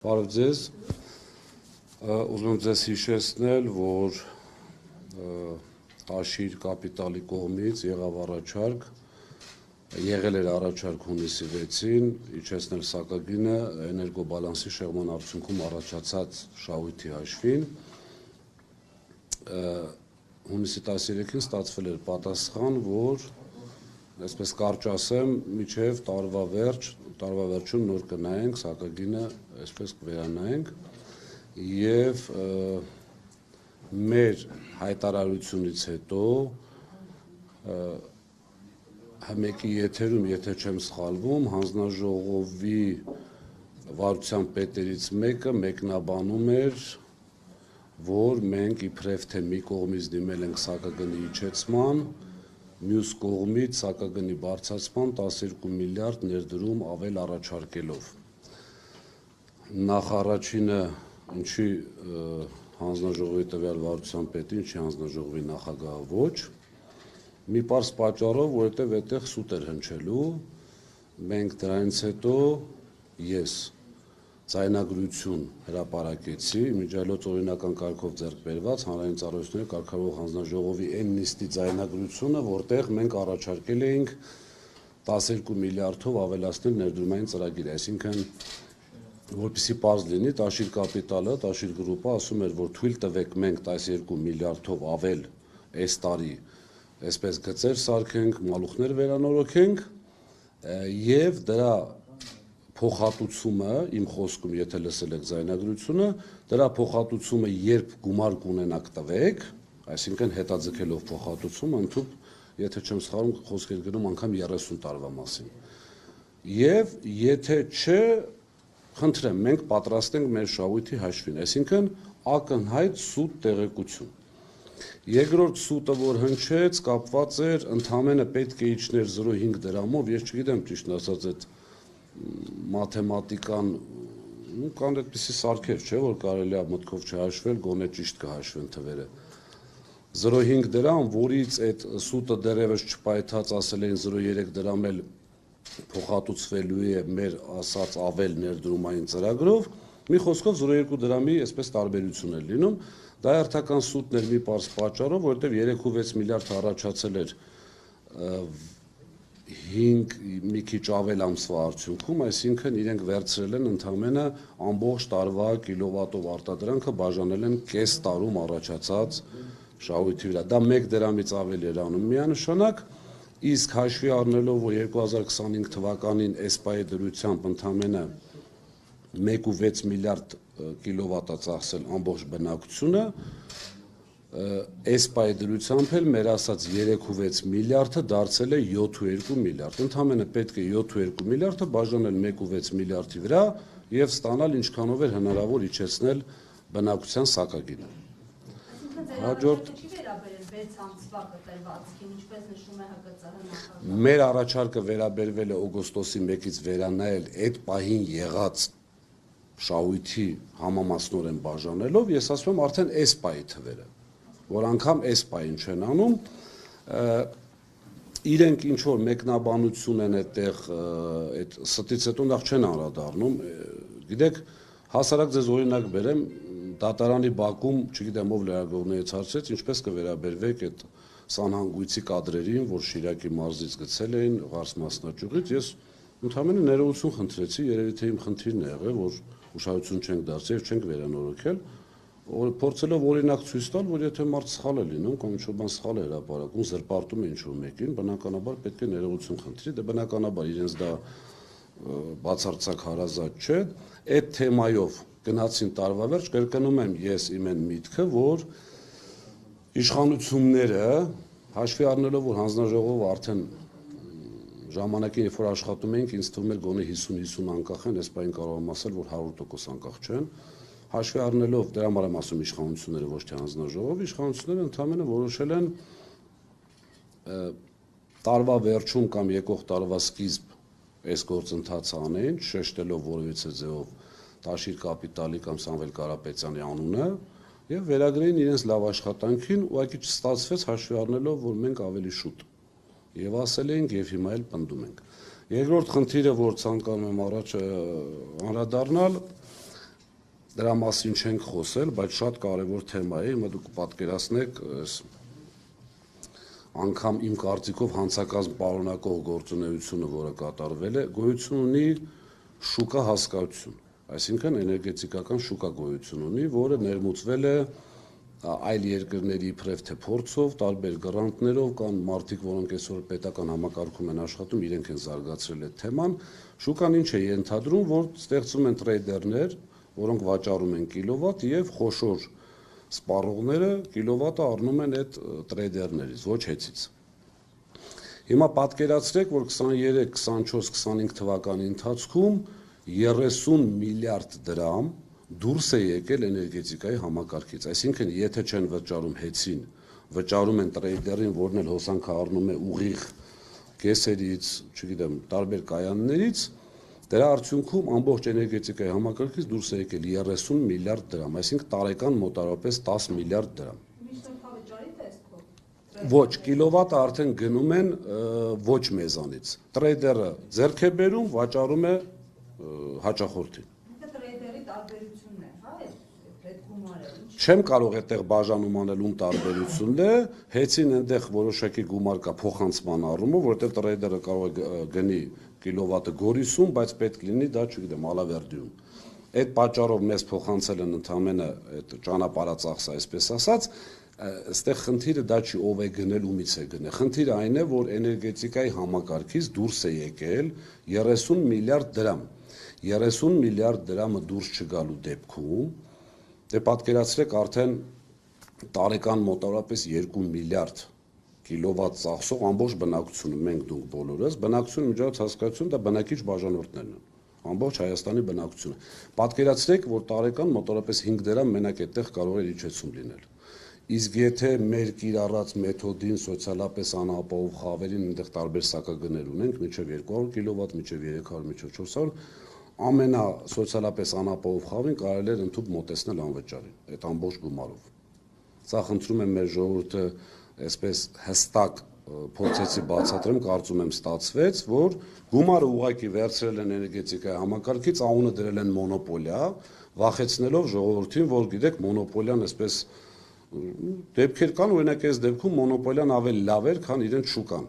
Բարև ձեզ, ուզում եմ ձեզ հիշեցնել, որ Աշիր կապիտալի կողմից եղել էր առաջարկ հունիսի 6-ին, իջեցնել սակագինը էներգոբալանսի շեղման արդյունքում առաջացած շահույթի հաշվին, հունիսի 13-ին ստացվել էր պատասխան, որ, այսպես կարճ ասեմ, մինչև տարվա վերջում նոր կնայենք սակագինը, այսպես կվերանայենք և մեր հայտարարությունից հետո մեկի եթերում, եթե չեմ սխալվում, հանձնաժողովի վարչության պետերից մեկը մեկնաբանում էր, որ մենք իբրև թե մի կողմից դիմել ենք սակագնի իջեցման, մյուս կողմից սակագնի բարձրացման 12 միլիարդ ներդրում ավել առաջարկելով։ Նախ առաջինը, ինչի հանձնաժողովի տվյալ վարչության պետը, ինչի հանձնաժողովի նախագահը ոչ, մի պարզ պատճառով, որովհետև այդտեղ սուտ էր հնչելու, մենք դրանից հետո ես ձայնագրություն հրապարակեցի, իմիջիայլոց օրինական կարգով ձեռք բերված հանրային ծառայությունների կարգավորող հանձնաժողովի այն նիստի ձայնագրությունը, որտեղ մենք առաջարկել էինք 12 միլիարդով ավելացնել ներդրումային ծրագիրը, այսինքն որպեսզի պարզ լինի, Աշիր կապիտալը, Աշիր գրուպը ասում էր, որ թույլ տվեք մենք 12 միլիարդով ավել այս տարի այսպես գծեր սարքենք, մալուխներ վերանորոգենք և դրա փոխհատուցումը, իմ խոսքում, եթե լսել եք ձայնագրությունը, դրա փոխհատուցումը երբ գումար կունենաք տվեք, այսինքն հետաձգելով փոխհատուցումը, ընդհուպ, եթե չեմ սխալվում, խոսք էր գնում անգամ 30 տարվա մասին։ Եվ եթե չէ, խնդրեմ, մենք պատրաստ ենք մեր շահույթի հաշվին, այսինքն ակնհայտ սուտ տեղեկություն։ Երկրորդ սուտը, որ հնչեց, կապված էր ընդամենը պետք է իջներ 0.5 դրամով, ես չգիտեմ ճիշտն ասած այդ մաթեմատիկան, կան այդպիսի սարքեր, չէ, որ կարելի է մտքով չհաշվել, գոնե ճիշտ կհաշվեն թվերը։ 0.5 դրամ, որից այդ սուտը դեռևս չպայթած ասել էին 0.3 դրամ էլ փոխհատուցվելու է մեր ասած ավել ներդրումային ծրագրով, մի խոսքով 0.2 դրամի այսպես տարբերություն էր լինում, դա հերթական սուտն էր մի պարզ պատճառով, որովհետև 3.6 միլիարդ առաջացել էր 5 մի քիչ ավել ամսվա արդյունքում, այսինքն իրենք վերցրել են ընդամենը ամբողջ տարվա կիլովատով արտադրանքը բաժանել են կես տարում առաջացած շահույթի վրա, դա 1 դրամից ավել էր անում միանշանակ, իսկ հաշվի առնելով, որ 2025 թվականին ESPA-ի դրությամբ ընդամենը 1.6 միլիարդ կիլովատ է ծախսել ամբողջ բնակչությունը, ESPA-ի դրությամբ էլ մեր ասած 3.6 միլիարդը դարձել է 7.2 միլիարդ, ընդամենը պետք է 7.2 միլիարդը բաժանել 1.6 միլիարդի վրա և ստանալ ինչքանով էր հնարավոր իջեցնել բնակչության սակագինը։ Հաջորդ մեր առաջարկը վերաբերվել է օգոստոսի 1-ից վերանայել այդ պահին եղած շահույթի համամասնորեն բաժանելով, ես ասում եմ արդեն ESPA-ի թվերը, որ անգամ ESPA-ին չեն անում, իրենք ինչ-որ մեկնաբանություն են այդտեղ, ստից հետո նախ չեն անդրադառնում, գիտեք, հասարակ ձեզ օրինակ բերեմ, դատարանի բակում, չգիտեմ ով լրագրողներից հարցրեց, ինչպես կվերաբերվեք այդ սանհանգույցի կադրերին, որ Շիրակի մարզից գցել էին Ղարս մասնաճյուղից, ես ընդամենը ներողություն խնդրեցի, երևի թե իմ խնդիրն է եղել, որ ուշադրություն չենք դարձել և չենք վերանորոգել, փորձելով օրինակ ցույց տալ, որ եթե մարդ սխալ է լինում կամ ինչ-որ բան սխալ է հրապարակում, զրպարտում է ինչ-որ մեկին, բնականաբար պետք է ներողություն խնդրի, դե բնականաբար իրենց դա բացարձակ հարազատ չէ, այդ թեմայով գնացին տարվա վերջ, կրկնում եմ ես իմ այն միտքը, որ իշխանությունները հաշվի առնելով, որ հանձնաժողովը արդեն ժամանակին, երբ որ աշխատում էինք, ինձ թվում էր գոնե 50-50 անկախ են, ESPA-ին կարող եմ ասել, որ 100% անկախ չեն, հաշվի առնելով, դրա համար եմ ասում իշխանությունները, ոչ թե հանձնաժողովը, իշխանությունները ընդամենը որոշել են տարվա վերջում կամ եկող տարվա սկիզբ այս գործընթացը անեն, շեշտելով որևիցե ձևով Աշիր կապիտալի կամ Սամվել Կարապետյանի անունը և վերագրեին իրենց լավ աշխատանքին, ուղղակի չստացվեց հաշվի առնելով, որ մենք ավելի շուտ և ասել էինք և հիմա էլ պնդում ենք։ Երկրորդ խնդիրը, որ ցանկանում եմ առաջ անդրադառնալ, դրա մասին չենք խոսել, բայց շատ կարևոր թեմա է, հիմա դուք պատկերացնեք, անգամ իմ կարծիքով հանցակազմ պարունակող գործունեությունը, որը կատարվել է, գոյություն ունի շուկա հասկացություն, այսինքն էներգետիկական շուկա գոյություն ունի, որը ներմուծվել է այլ երկրների իբրև թե փորձով, տարբեր գրանտներով, կան մարդիկ, որոնք այսօր պետական համակարգում են աշխատում, իրենք են զարգացրել այդ թեման, շուկան ինչ է ենթադրում, որ ստեղծում են տրեյդերներ, որոնք վաճառում են կիլովատ եւ խոշոր սպառողները կիլովատը առնում են այդ տրեյդերներից, ոչ հեծից։ Հիմա պատկերացրեք, որ 23, 24, 25 թվականի ընթացքում 30 միլիարդ դրամ դուրս է եկել էներգետիկայի համակարգից, այսինքն եթե չեն վճարում հեծին, վճարում են տրեյդերին, որն էլ հոսանքը առնում է ուղիղ կեսերից, չգիտեմ, տարբեր կայաններից, դրա արդյունքում ամբողջ էներգետիկայի համակարգից դուրս է եկել 30 միլիարդ դրամ, այսինքն տարեկան մոտավորապես 10 միլիարդ դրամ։ Ոչ, կիլովատը արդեն գնում են ոչ մեզանից։ Տրեյդերը ձեռք է բերում, վաճառում է հաճախորդին։ Չեմ կարող այդտեղ բաժանում անել ում տարբերությունն է, հեծին այնտեղ որոշակի գումար կա փոխանցման առումով, որտեղ տրեյդերը կարող է գնի կիլովատը Գորիսում, բայց պետք լինի դա, չգիտեմ, Ալավերդիում։ Այդ պատճառով մեզ փոխանցել են ընդամենը այդ ճանապարհածախսը, այսպես ասած, այստեղ խնդիրը դա չի ով է գնել, ումից է գնել։ Խնդիրը այն է, որ էներգետիկայի համակարգից դուրս է եկել 30 միլիարդ դրամ։ 30 միլիարդ դրամը դուրս չգալու դեպքում դե պատկերացրեք արդեն տարեկան մոտավորապես 2 միլիարդ կիլովատ ծախսող ամբողջ բնակչությունը, մենք դուք բոլորս, բնակչություն միջոց հասկացություն դա բնակիչ բաժանորդներն են, ամբողջ Հայաստանի բնակչությունը։ Պատկերացրեք, որ տարեկան մոտավորապես 5 դրամ մենակ այդտեղ կարող է իջեցում լինել։ Իսկ եթե մեր կիրառած մեթոդին սոցիալապես անապահով խավերին այնտեղ տարբեր սակագներ ունենք, մինչև 200 կիլովատ, մինչև 300, մինչև 400 ամենասոցիալապես անապահով խավին կարելի է ընդհանուր մոտեցնել անվճարին, այդ ամբողջ գումարով։ Սա խնդրում եմ մեր ժողովուրդը այսպես հստակ փորձեցի բացատրեմ, կարծում եմ ստացվեց, որ գումարը ուղղակի վերցրել են էներգետիկայի համակարգից, անունը դրել են մոնոպոլիա, վախեցնելով ժողովրդին, որ գիտեք, մոնոպոլիան այսպես դեպքեր կան, օրինակ այս դեպքում մոնոպոլիան ավելի լավ էր, քան իրենց շուկան։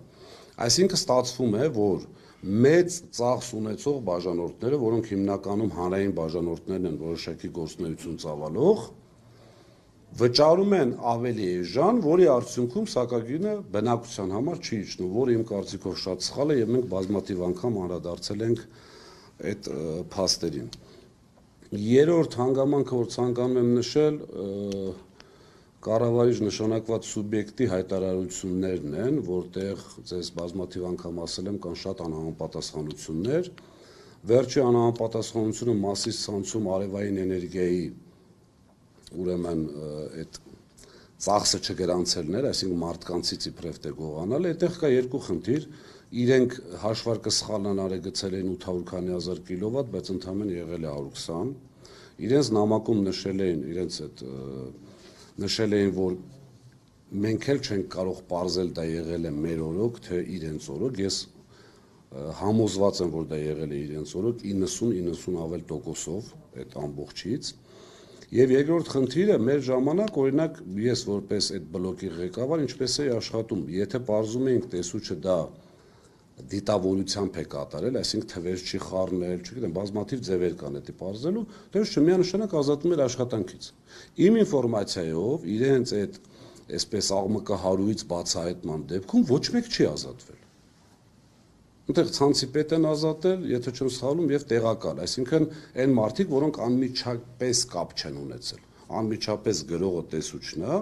Այսինքն ստացվում է, որ մեծ ծախս ունեցող բաժանորդները, որոնք հիմնականում հանրային բաժանորդներն են, որոշակի գործունեություն ծավալող, վճարում են ավելի էժան, որի արդյունքում սակագինը բնակության համար չի իջնում, որը իմ կարծիքով շատ սխալ է եւ մենք բազմաթիվ անգամ անդրադարձել ենք այդ փաստերին։ Երրորդ հանգամանքը, որ ցանկանում եմ նշել, կառավարիչ նշանակված սուբյեկտի հայտարարություններն են, որտեղ ձեզ բազմաթիվ անգամ ասել եմ, կան շատ անհամապատասխանություններ։ Վերջի անհամապատասխանությունը Մասիս ցանցում արևային էներգիայի ուրեմն այդ ծախսը չգրանցելն էր, այսինքն մարդկանցից իբրև թե գողանալ, այդտեղ կա երկու խնդիր, իրենք հաշվարկը սխալն արագեցել էին 800 քանի հազար կիլովատ, բայց ընդամենը եղել է 120, իրենց նամակում նշել էին, իրենց այդ նշել էին, որ մենք էլ չենք կարող պարզել դա եղել է մեր օրոք, թե իրենց օրոք, ես համոզված եմ, որ դա եղել է իրենց օրոք 90-90 ավել տոկոսով այդ ամբողջից։ Եվ երկրորդ խնդիրը մեր ժամանակ, օրինակ, ես որպես այդ բլոկի ղեկավար, ինչպես էի աշխատում, եթե պարզում էինք տեսուչը դա դիտավորությամբ է կատարել, այսինքն թվեր չի խառնել, չգիտեմ, բազմաթիվ ձևեր կան դա պարզելու, տեսուչը միանշանակ ազատում էր աշխատանքից։ Իմ ինֆորմացիայով իրենց այդ այսպես աղմկահարույց բացահայտման դեպքում ոչ մեկ չի ազատվել։ Այնտեղ ցանցի պետ են ազատել, եթե չեմ սխալվում, եւ տեղակալ, այսինքն այն մարդիկ, որոնք անմիջապես կապ չեն ունեցել, անմիջապես գրողը տեսուչն է,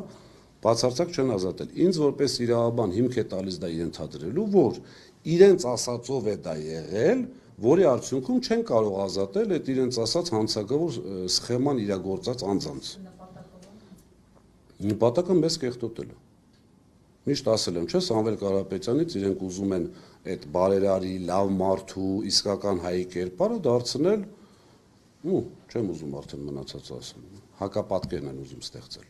բացարձակ չեն ազատել։ Ինձ որպես իրավաբան հիմք է տալիս դա ենթադրելու, որ իրենց ասածով է դա եղել, որի արդյունքում չեն կարող ազատել այդ իրենց ասած հանցագավոր սխեման իրագործած անձանց։ Նպատակը մեզ կեղտոտելը։ Միշտ ասել եմ, չէ՞, Սամվել Կարապետյանից իրենք ուզում են այդ բարերարի, լավ մարդու, իսկական հայի կերպարը դարձնել, չեմ ուզում արդեն մնացած ասել, հակապատկերն են ուզում ստեղծել։